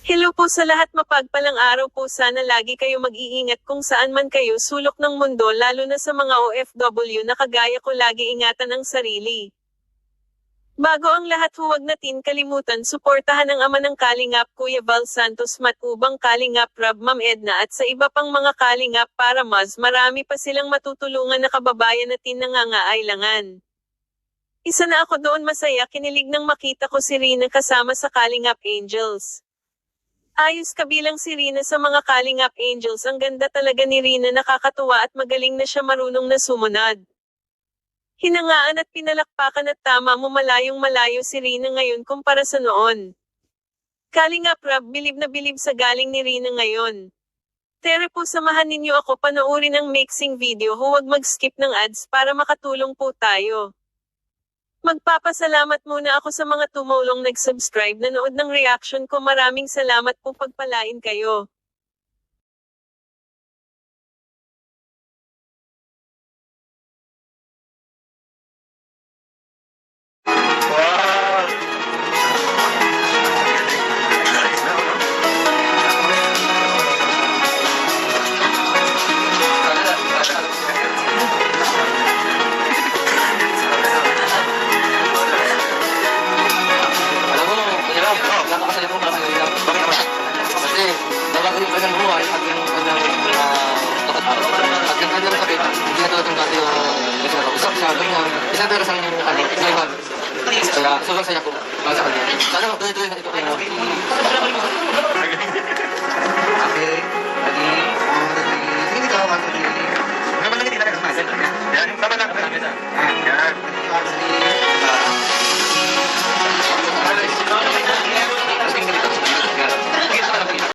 Hello po sa lahat, mapagpalang araw po, sana lagi kayo mag-iingat kung saan man kayo sulok ng mundo, lalo na sa mga OFW na kagaya ko, lagi ingatan ang sarili. Bago ang lahat, huwag natin kalimutan suportahan ang ama ng Kalingap, Kuya Val Santos Matubang, Kalingap Rab, Ma'am Edna at sa iba pang mga Kalingap para mas marami pa silang matutulungan na kababayan natin nangangailangan. Isa na ako doon, masaya, kinilig nang makita ko si Rina kasama sa Kalingap Angels. Ayos, kabilang si Rina sa mga Kalingap Angels. Ang ganda talaga ni Rina, nakakatuwa at magaling na siya marunong na sumunod. Hinangaan at pinalakpakan at tama mo, malayong malayo si Rina ngayon kumpara sa noon. Kalingap Rab, bilib na bilib sa galing ni Rina ngayon. Tere po, samahan ninyo ako panoorin ang mixing video, huwag mag-skip ng ads para makatulong po tayo. Magpapasalamat muna ako sa mga tumulong nag-subscribe, nanood ng reaction ko, maraming salamat po, pagpalain kayo. Nakakasaya mo para sa kanila. Bakit naman? Kasi nabagay yung kanyang buhay at yung kanyang at yung kanyang sakit, hindi na talagang kasi yung isa siya, ganyan. Isa pero sa kanyang inuman. Kaya sobrang saya ko para sa kanya. Sana tuloy-tuloy na ito